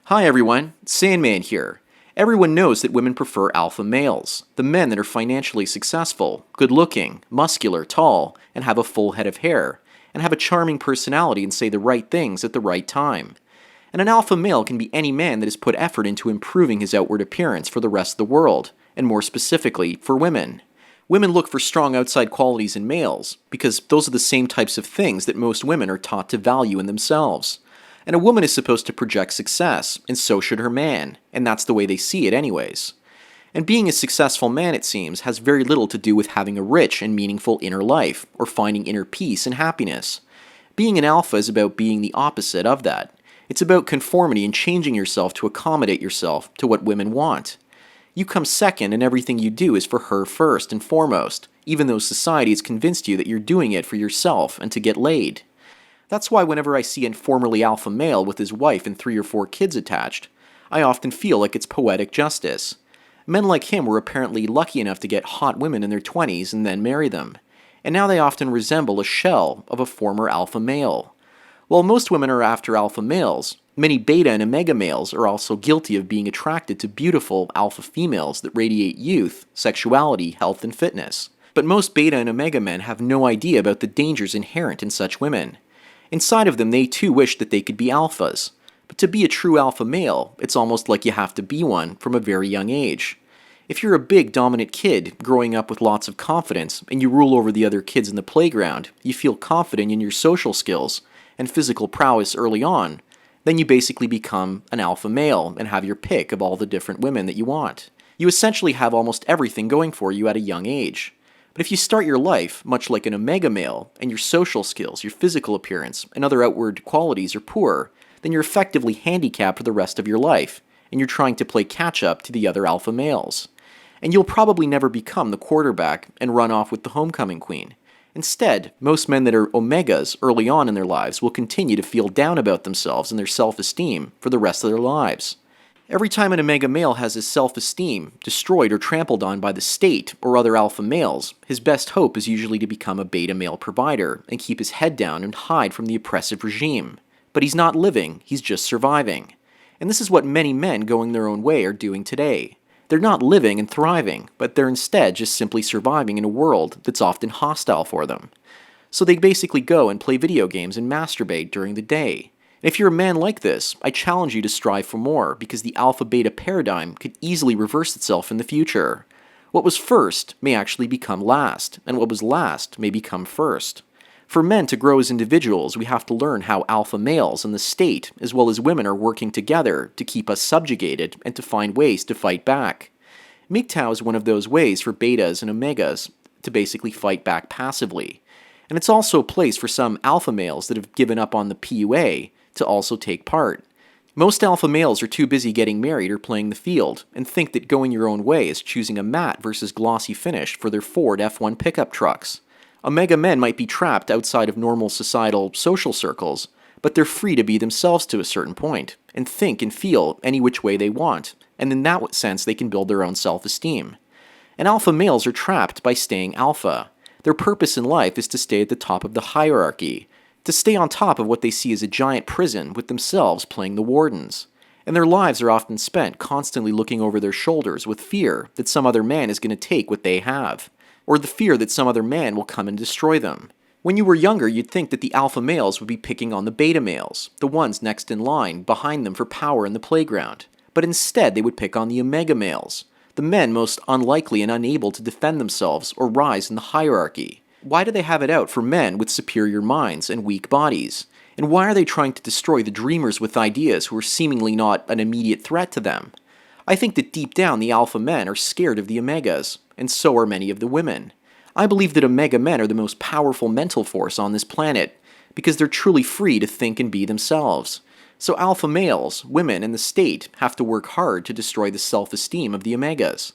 Hi everyone, Sandman here. Everyone knows that women prefer alpha males, the men that are financially successful, good looking, muscular, tall, and have a full head of hair, and have a charming personality and say the right things at the right time. And an alpha male can be any man that has put effort into improving his outward appearance for the rest of the world, and more specifically, for women. Women look for strong outside qualities in males, because those are the same types of things that most women are taught to value in themselves. And a woman is supposed to project success, and so should her man, and that's the way they see it anyways. And being a successful man, it seems, has very little to do with having a rich and meaningful inner life, or finding inner peace and happiness. Being an alpha is about being the opposite of that. It's about conformity and changing yourself to accommodate yourself to what women want. You come second, and everything you do is for her first and foremost, even though society has convinced you that you're doing it for yourself and to get laid. That's why whenever I see a formerly alpha male with his wife and 3 or 4 kids attached, I often feel like it's poetic justice. Men like him were apparently lucky enough to get hot women in their 20s and then marry them, and now they often resemble a shell of a former alpha male. While most women are after alpha males, many beta and omega males are also guilty of being attracted to beautiful alpha females that radiate youth, sexuality, health, and fitness. But most beta and omega men have no idea about the dangers inherent in such women. Inside of them, they too wish that they could be alphas. But to be a true alpha male, it's almost like you have to be one from a very young age. If you're a big, dominant kid growing up with lots of confidence and you rule over the other kids in the playground, you feel confident in your social skills and physical prowess early on, then you basically become an alpha male and have your pick of all the different women that you want. You essentially have almost everything going for you at a young age. But if you start your life much like an omega male, and your social skills, your physical appearance, and other outward qualities are poor, then you're effectively handicapped for the rest of your life, and you're trying to play catch-up to the other alpha males. And you'll probably never become the quarterback and run off with the homecoming queen. Instead, most men that are omegas early on in their lives will continue to feel down about themselves and their self-esteem for the rest of their lives. Every time an omega male has his self-esteem destroyed or trampled on by the state or other alpha males, his best hope is usually to become a beta male provider and keep his head down and hide from the oppressive regime. But he's not living, he's just surviving. And this is what many men going their own way are doing today. They're not living and thriving, but they're instead just simply surviving in a world that's often hostile for them. So they basically go and play video games and masturbate during the day. If you're a man like this, I challenge you to strive for more, because the alpha-beta paradigm could easily reverse itself in the future. What was first may actually become last, and what was last may become first. For men to grow as individuals, we have to learn how alpha males and the state, as well as women, are working together to keep us subjugated and to find ways to fight back. MGTOW is one of those ways for betas and omegas to basically fight back passively. And it's also a place for some alpha males that have given up on the PUA to also take part. Most alpha males are too busy getting married or playing the field, and think that going your own way is choosing a matte versus glossy finish for their Ford F1 pickup trucks. Omega men might be trapped outside of normal societal social circles, but they're free to be themselves to a certain point, and think and feel any which way they want, and in that sense they can build their own self-esteem. And alpha males are trapped by staying alpha. Their purpose in life is to stay at the top of the hierarchy, to stay on top of what they see as a giant prison with themselves playing the wardens. And their lives are often spent constantly looking over their shoulders with fear that some other man is going to take what they have, or the fear that some other man will come and destroy them. When you were younger, you'd think that the alpha males would be picking on the beta males, the ones next in line, behind them for power in the playground. But instead, they would pick on the omega males, the men most unlikely and unable to defend themselves or rise in the hierarchy. Why do they have it out for men with superior minds and weak bodies? And why are they trying to destroy the dreamers with ideas who are seemingly not an immediate threat to them? I think that deep down the alpha men are scared of the omegas, and so are many of the women. I believe that omega men are the most powerful mental force on this planet, because they're truly free to think and be themselves. So alpha males, women, and the state have to work hard to destroy the self-esteem of the omegas.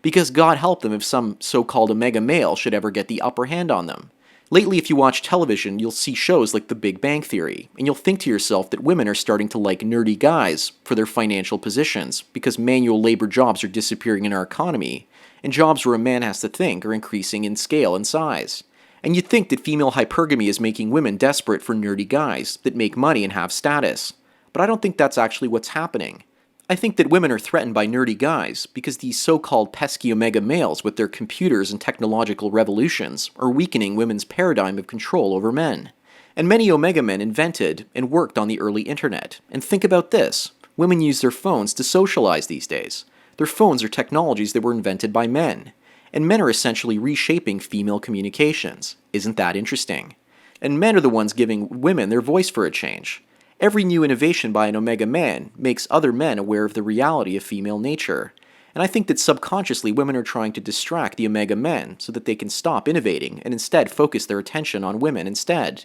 Because God help them if some so-called omega male should ever get the upper hand on them. Lately, if you watch television, you'll see shows like The Big Bang Theory, and you'll think to yourself that women are starting to like nerdy guys for their financial positions, because manual labor jobs are disappearing in our economy, and jobs where a man has to think are increasing in scale and size. And you'd think that female hypergamy is making women desperate for nerdy guys that make money and have status. But I don't think that's actually what's happening. I think that women are threatened by nerdy guys because these so-called pesky omega males with their computers and technological revolutions are weakening women's paradigm of control over men. And many omega men invented and worked on the early internet. And think about this. Women use their phones to socialize these days. Their phones are technologies that were invented by men. And men are essentially reshaping female communications. Isn't that interesting? And men are the ones giving women their voice for a change. Every new innovation by an omega man makes other men aware of the reality of female nature. And I think that subconsciously women are trying to distract the omega men so that they can stop innovating and instead focus their attention on women instead.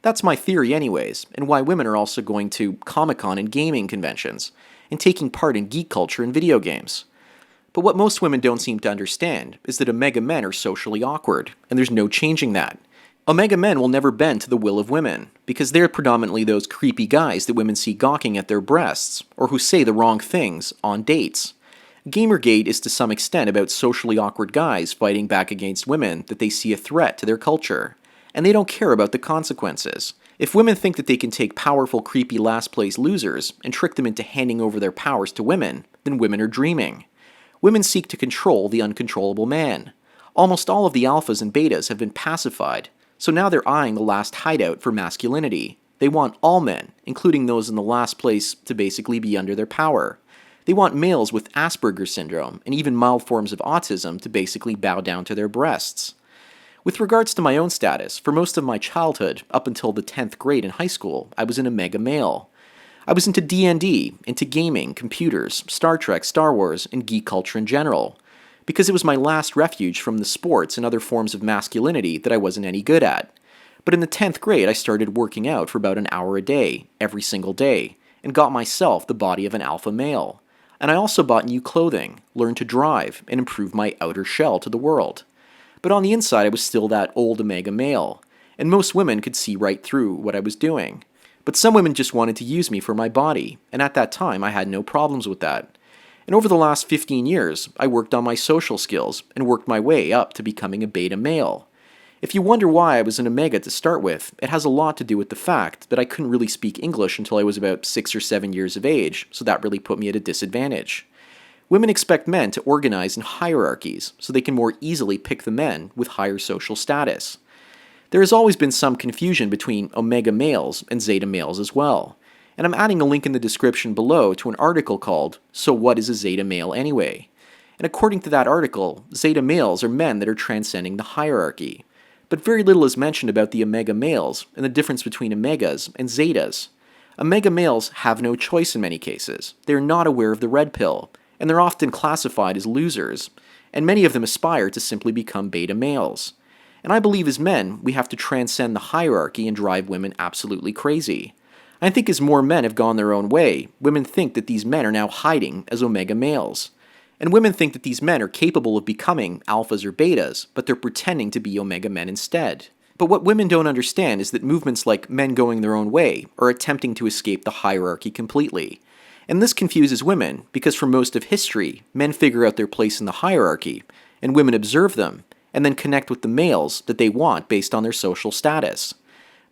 That's my theory anyways, and why women are also going to Comic-Con and gaming conventions, and taking part in geek culture and video games. But what most women don't seem to understand is that omega men are socially awkward, and there's no changing that. Omega men will never bend to the will of women, because they're predominantly those creepy guys that women see gawking at their breasts, or who say the wrong things on dates. Gamergate is to some extent about socially awkward guys fighting back against women that they see a threat to their culture. And they don't care about the consequences. If women think that they can take powerful, creepy last-place losers and trick them into handing over their powers to women, then women are dreaming. Women seek to control the uncontrollable man. Almost all of the alphas and betas have been pacified, so now they're eyeing the last hideout for masculinity. They want all men, including those in the last place, to basically be under their power. They want males with Asperger's syndrome and even mild forms of autism to basically bow down to their breasts. With regards to my own status, for most of my childhood, up until the 10th grade in high school, I was an omega male. I was into D&D, into gaming, computers, Star Trek, Star Wars, and geek culture in general, because it was my last refuge from the sports and other forms of masculinity that I wasn't any good at. But in the 10th grade, I started working out for about an hour a day, every single day, and got myself the body of an alpha male. And I also bought new clothing, learned to drive, and improved my outer shell to the world. But on the inside I was still that old omega male, and most women could see right through what I was doing. But some women just wanted to use me for my body, and at that time I had no problems with that. And over the last 15 years, I worked on my social skills and worked my way up to becoming a beta male. If you wonder why I was an omega to start with, it has a lot to do with the fact that I couldn't really speak English until I was about 6 or 7 years of age, so that really put me at a disadvantage. Women expect men to organize in hierarchies so they can more easily pick the men with higher social status. There has always been some confusion between omega males and zeta males as well, and I'm adding a link in the description below to an article called "So What is a Zeta Male Anyway?" And according to that article, zeta males are men that are transcending the hierarchy. But very little is mentioned about the omega males and the difference between omegas and zetas. Omega males have no choice in many cases. They are not aware of the red pill, and they're often classified as losers, and many of them aspire to simply become beta males. And I believe as men, we have to transcend the hierarchy and drive women absolutely crazy. I think as more men have gone their own way, women think that these men are now hiding as omega males. And women think that these men are capable of becoming alphas or betas, but they're pretending to be omega men instead. But what women don't understand is that movements like men going their own way are attempting to escape the hierarchy completely. And this confuses women, because for most of history, men figure out their place in the hierarchy, and women observe them, and then connect with the males that they want based on their social status.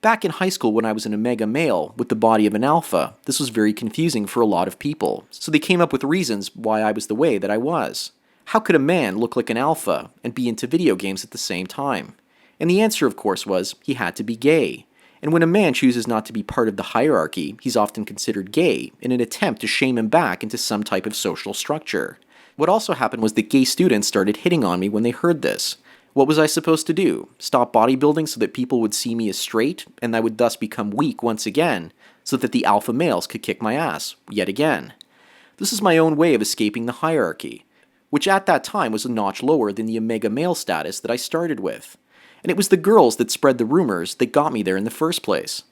Back in high school when I was an omega male with the body of an alpha, this was very confusing for a lot of people, so they came up with reasons why I was the way that I was. How could a man look like an alpha and be into video games at the same time? And the answer, of course, was he had to be gay. And when a man chooses not to be part of the hierarchy, he's often considered gay in an attempt to shame him back into some type of social structure. What also happened was that gay students started hitting on me when they heard this. What was I supposed to do? Stop bodybuilding so that people would see me as straight, and I would thus become weak once again, so that the alpha males could kick my ass, yet again. This is my own way of escaping the hierarchy, which at that time was a notch lower than the omega male status that I started with. And it was the girls that spread the rumors that got me there in the first place.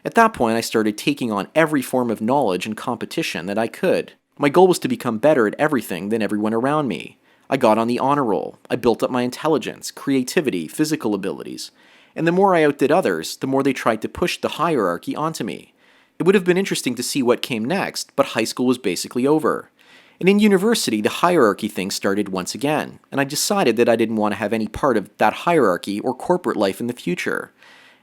At that point, I started taking on every form of knowledge and competition that I could. My goal was to become better at everything than everyone around me. I got on the honor roll. I built up my intelligence, creativity, physical abilities. And the more I outdid others, the more they tried to push the hierarchy onto me. It would have been interesting to see what came next, but high school was basically over. And in university, the hierarchy thing started once again, and I decided that I didn't want to have any part of that hierarchy or corporate life in the future.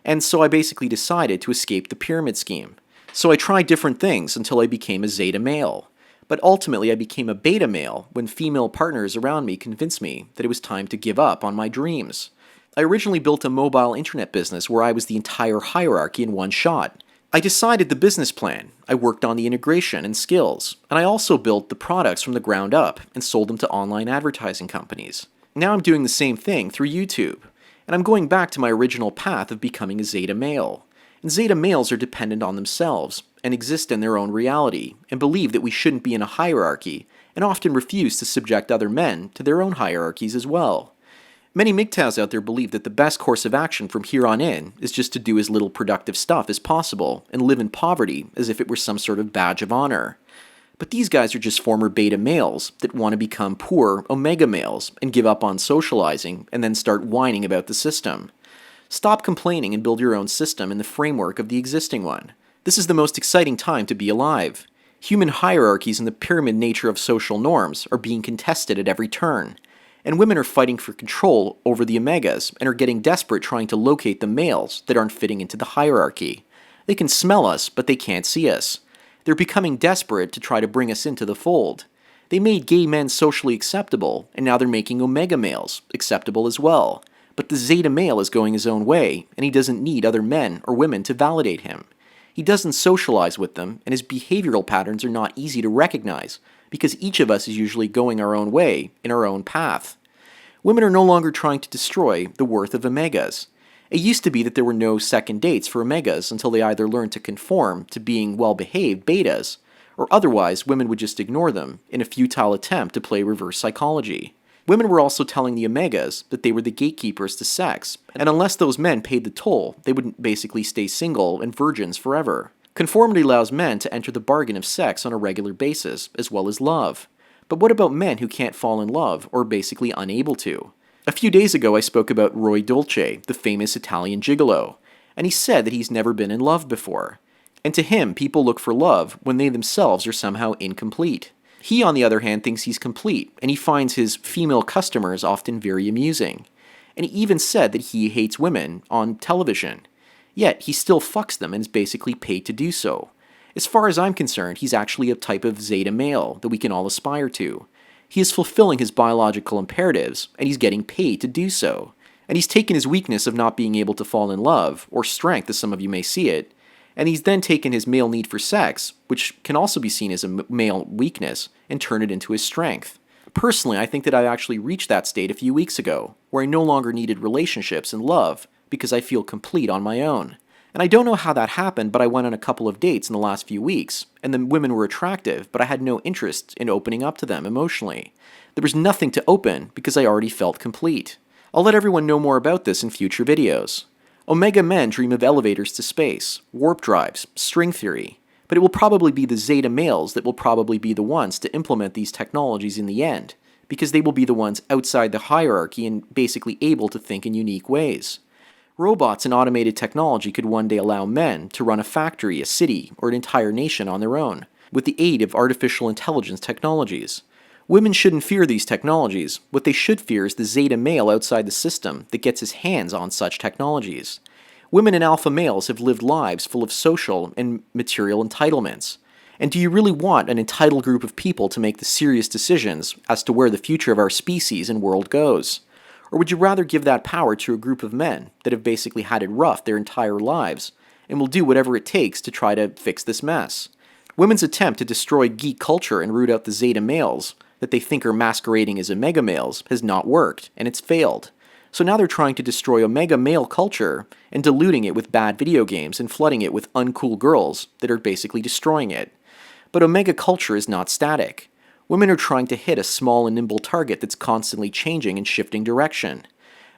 And so I basically decided to escape the pyramid scheme. So I tried different things until I became a zeta male. But ultimately, I became a beta male when female partners around me convinced me that it was time to give up on my dreams. I originally built a mobile internet business where I was the entire hierarchy in one shot. I decided the business plan, I worked on the integration and skills, and I also built the products from the ground up and sold them to online advertising companies. Now I'm doing the same thing through YouTube, and I'm going back to my original path of becoming a zeta male. And zeta males are dependent on themselves and exist in their own reality and believe that we shouldn't be in a hierarchy and often refuse to subject other men to their own hierarchies as well. Many MGTOWs out there believe that the best course of action from here on in is just to do as little productive stuff as possible and live in poverty as if it were some sort of badge of honor. But these guys are just former beta males that want to become poor omega males and give up on socializing and then start whining about the system. Stop complaining and build your own system in the framework of the existing one. This is the most exciting time to be alive. Human hierarchies and the pyramid nature of social norms are being contested at every turn. And women are fighting for control over the omegas and are getting desperate trying to locate the males that aren't fitting into the hierarchy. They can smell us, but they can't see us. They're becoming desperate to try to bring us into the fold. They made gay men socially acceptable, and now they're making omega males acceptable as well. But the zeta male is going his own way, and he doesn't need other men or women to validate him. He doesn't socialize with them, and his behavioral patterns are not easy to recognize, because each of us is usually going our own way, in our own path. Women are no longer trying to destroy the worth of omegas. It used to be that there were no second dates for omegas until they either learned to conform to being well-behaved betas, or otherwise women would just ignore them in a futile attempt to play reverse psychology. Women were also telling the omegas that they were the gatekeepers to sex, and unless those men paid the toll, they would basically stay single and virgins forever. Conformity allows men to enter the bargain of sex on a regular basis, as well as love. But what about men who can't fall in love, or are basically unable to? A few days ago I spoke about Roy Dolce, the famous Italian gigolo, and he said that he's never been in love before. And to him, people look for love when they themselves are somehow incomplete. He, on the other hand, thinks he's complete, and he finds his female customers often very amusing. And he even said that he hates women on television. Yet, he still fucks them and is basically paid to do so. As far as I'm concerned, he's actually a type of zeta male that we can all aspire to. He is fulfilling his biological imperatives, and he's getting paid to do so. And he's taken his weakness of not being able to fall in love, or strength as some of you may see it, and he's then taken his male need for sex, which can also be seen as a male weakness, and turned it into his strength. Personally, I think that I actually reached that state a few weeks ago, where I no longer needed relationships and love, because I feel complete on my own. And I don't know how that happened, but I went on a couple of dates in the last few weeks, and the women were attractive, but I had no interest in opening up to them emotionally. There was nothing to open, because I already felt complete. I'll let everyone know more about this in future videos. Omega men dream of elevators to space, warp drives, string theory, but it will probably be the zeta males that will probably be the ones to implement these technologies in the end, because they will be the ones outside the hierarchy and basically able to think in unique ways. Robots and automated technology could one day allow men to run a factory, a city, or an entire nation on their own, with the aid of artificial intelligence technologies. Women shouldn't fear these technologies. What they should fear is the zeta male outside the system that gets his hands on such technologies. Women and alpha males have lived lives full of social and material entitlements. And do you really want an entitled group of people to make the serious decisions as to where the future of our species and world goes? Or would you rather give that power to a group of men that have basically had it rough their entire lives and will do whatever it takes to try to fix this mess? Women's attempt to destroy geek culture and root out the zeta males that they think are masquerading as omega males has not worked, and it's failed. So now they're trying to destroy omega male culture and diluting it with bad video games and flooding it with uncool girls that are basically destroying it. But omega culture is not static. Women are trying to hit a small and nimble target that's constantly changing and shifting direction.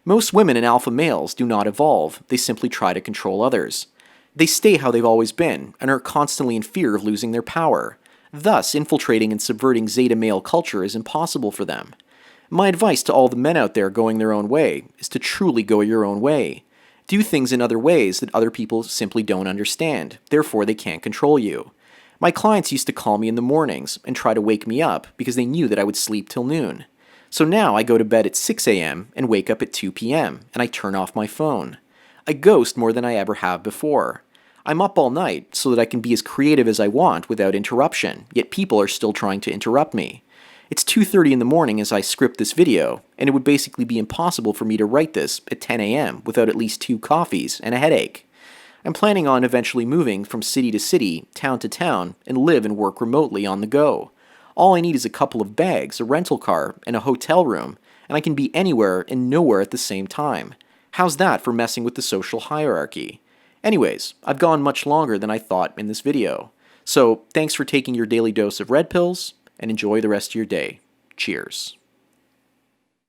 Most women and alpha males do not evolve, they simply try to control others. They stay how they've always been and are constantly in fear of losing their power. Thus, infiltrating and subverting zeta male culture is impossible for them. My advice to all the men out there going their own way is to truly go your own way. Do things in other ways that other people simply don't understand, therefore they can't control you. My clients used to call me in the mornings and try to wake me up because they knew that I would sleep till noon. So now I go to bed at 6 a.m. and wake up at 2 p.m. and I turn off my phone. I ghost more than I ever have before. I'm up all night so that I can be as creative as I want without interruption, yet people are still trying to interrupt me. It's 2:30 in the morning as I script this video, and it would basically be impossible for me to write this at 10 a.m. without at least 2 coffees and a headache. I'm planning on eventually moving from city to city, town to town, and live and work remotely on the go. All I need is a couple of bags, a rental car, and a hotel room, and I can be anywhere and nowhere at the same time. How's that for messing with the social hierarchy? Anyways, I've gone much longer than I thought in this video. So thanks for taking your daily dose of red pills, and enjoy the rest of your day. Cheers.